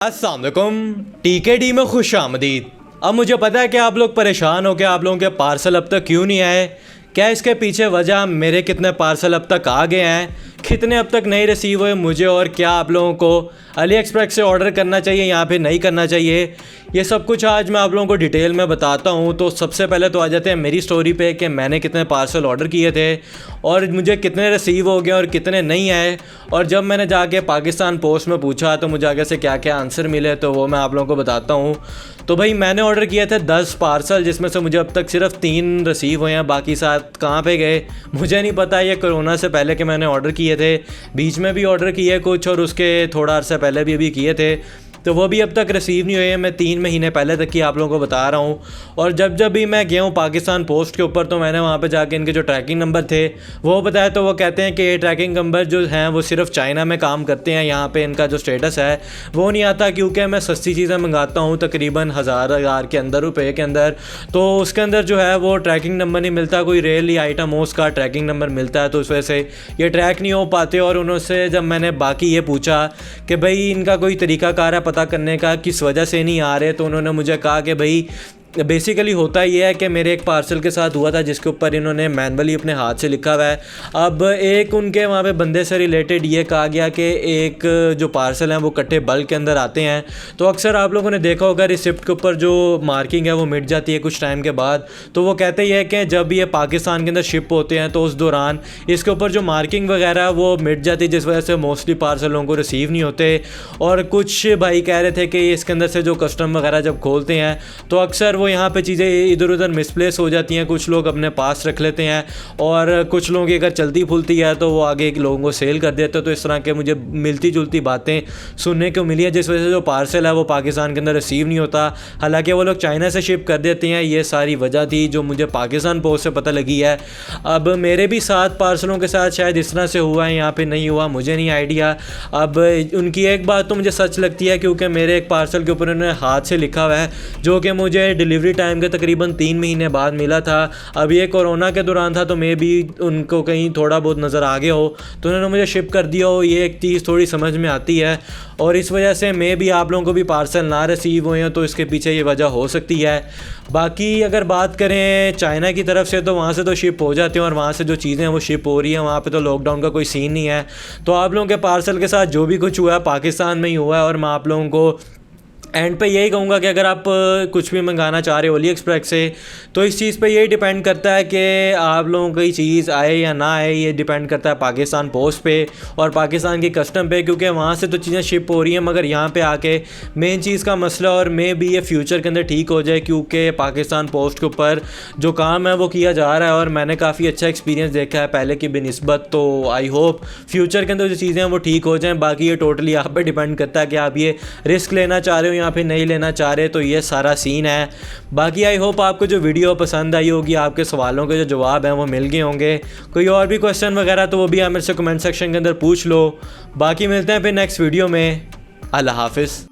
अस्सलाम वालेकुम, टीकेडी में खुश आमदीद। अब मुझे पता है कि आप लोग परेशान हो कि आप लोगों के पार्सल अब तक क्यों नहीं आए। क्या इसके पीछे वजह मेरे कितने पार्सल अब तक आ गए हैं, कितने अब तक नहीं रिसीव हुए मुझे, और क्या आप लोगों को अली एक्सप्रेस से ऑर्डर करना चाहिए या फिर नहीं करना चाहिए, ये सब कुछ आज मैं आप लोगों को डिटेल में बताता हूँ। तो सबसे पहले तो आ जाते हैं मेरी स्टोरी पे कि मैंने कितने पार्सल ऑर्डर किए थे और मुझे कितने रिसीव हो गए और कितने नहीं आए। और जब मैंने जाके पाकिस्तान पोस्ट में पूछा तो मुझे आगे से क्या क्या आंसर मिले, तो वो मैं आप लोगों को बताता हूँ। तो भाई मैंने ऑर्डर किए थे 10 पार्सल, जिसमें से मुझे अब तक सिर्फ 3 रिसीव हुए हैं, बाकी 7 कहाँ पे गए मुझे नहीं पता। ये कोरोना से पहले के मैंने ऑर्डर किए थे, बीच में भी ऑर्डर किए कुछ और उसके थोड़ा अर्सा पहले भी अभी किए थे, तो वो भी अब तक रिसीव नहीं हुए हैं। मैं 3 महीने पहले तक की आप लोगों को बता रहा हूँ। और जब भी मैं गया हूँ पाकिस्तान पोस्ट के ऊपर, तो मैंने वहाँ पे जाके इनके जो ट्रैकिंग नंबर थे वो बताया, तो वो कहते हैं कि ये ट्रैकिंग नंबर जो हैं वो सिर्फ चाइना में काम करते हैं, यहाँ पे इनका जो स्टेटस है वो नहीं आता, क्योंकि मैं सस्ती चीज़ें मंगाता हूँ तकरीबन हज़ार के अंदर रुपये के अंदर, तो उसके अंदर जो है वो ट्रैकिंग नंबर नहीं मिलता। कोई रेयरली आइटम हो उसका ट्रैकिंग नंबर मिलता है, तो उस वजह से ये ट्रैक नहीं हो पाते। और उनसे जब मैंने बाकी ये पूछा कि भाई इनका कोई तरीकाकार है पता करने का किस वजह से नहीं आ रहे, तो उन्होंने मुझे कहा कि भाई बेसिकली होता ये है कि मेरे एक पार्सल के साथ हुआ था जिसके ऊपर इन्होंने मैनुअली अपने हाथ से लिखा हुआ है। अब एक उनके वहाँ पे बंदे से रिलेटेड ये कहा गया कि एक जो पार्सल हैं वो कट्टे बल्क के अंदर आते हैं, तो अक्सर आप लोगों ने देखा होगा रिसिप्ट के ऊपर जो मार्किंग है वो मिट जाती है कुछ टाइम के बाद। तो वो कहते ही है कि जब ये पाकिस्तान के अंदर शिप होते हैं तो उस दौरान इसके ऊपर जो मार्किंग वगैरह है वो मिट जाती है, जिस वजह से मोस्टली पार्सल लोगों को रिसीव नहीं होते। और कुछ भाई कह रहे थे कि इसके अंदर से जो कस्टम वगैरह जब खोलते हैं तो अक्सर वो यहाँ पे चीज़ें इधर उधर मिसप्लेस हो जाती हैं, कुछ लोग अपने पास रख लेते हैं और कुछ लोगों की अगर चलती फूलती है तो वो आगे लोगों को सेल कर देते हैं। तो इस तरह के मुझे मिलती जुलती बातें सुनने को मिली है, जिस वजह से जो पार्सल है वो पाकिस्तान के अंदर रिसीव नहीं होता, हालांकि वो लोग चाइना से शिप कर देते हैं। ये सारी वजह थी जो मुझे पाकिस्तान पोस्ट से पता लगी है। अब मेरे भी 7 पार्सलों के साथ शायद इस तरह से हुआ है, यहाँ पर नहीं हुआ, मुझे नहीं आइडिया। अब उनकी एक बात तो मुझे सच लगती है, क्योंकि मेरे एक पार्सल के ऊपर उन्होंने हाथ से लिखा हुआ है जो कि मुझे डिलीवरी टाइम के तकरीबन 3 महीने बाद मिला था। अब ये कोरोना के दौरान था, तो मे भी उनको कहीं थोड़ा बहुत नज़र आ गया हो तो उन्होंने मुझे शिप कर दिया हो। ये एक चीज़ थोड़ी समझ में आती है और इस वजह से मे भी आप लोगों को भी पार्सल ना रिसीव हुए हैं, तो इसके पीछे ये वजह हो सकती है। बाकी अगर बात करें चाइना की तरफ से, तो वहाँ से तो शिप हो जाते हैं और वहाँ से जो चीज़ें हैं वो शिप हो रही हैं, वहाँ पे तो लॉकडाउन का कोई सीन नहीं है। तो आप लोगों के पार्सल के साथ जो भी कुछ हुआ है पाकिस्तान में ही हुआ है। और मैं आप लोगों को एंड पे यही कहूँगा कि अगर आप कुछ भी मंगाना चाह रहे हो अली एक्सप्रेस से, तो इस चीज़ पे यही डिपेंड करता है कि आप लोगों की चीज़ आए या ना आए। ये डिपेंड करता है पाकिस्तान पोस्ट पे और पाकिस्तान की कस्टम पे, क्योंकि वहाँ से तो चीज़ें शिप हो रही हैं, मगर यहाँ पे आके मेन चीज़ का मसला, और मे भी ये फ्यूचर के अंदर ठीक हो जाए, क्योंकि पाकिस्तान पोस्ट के ऊपर जो काम है वो किया जा रहा है और मैंने काफ़ी अच्छा एक्सपीरियंस देखा है पहले की बेनिस्बत। तो आई होप फ्यूचर के अंदर जो चीज़ें हैं वो ठीक हो जाएँ। बाकी ये टोटली आप पे डिपेंड करता है कि आप ये रिस्क लेना चाह रहे हो या फिर नहीं लेना चाह रहे, तो ये सारा सीन है। बाकी आई होप आपको जो वीडियो पसंद आई होगी, आपके सवालों के जो जवाब हैं वो मिल गए होंगे। कोई और भी क्वेश्चन वगैरह तो वो भी आप मेरे से कमेंट सेक्शन के अंदर पूछ लो। बाकी मिलते हैं फिर नेक्स्ट वीडियो में। अल्लाह हाफिज़।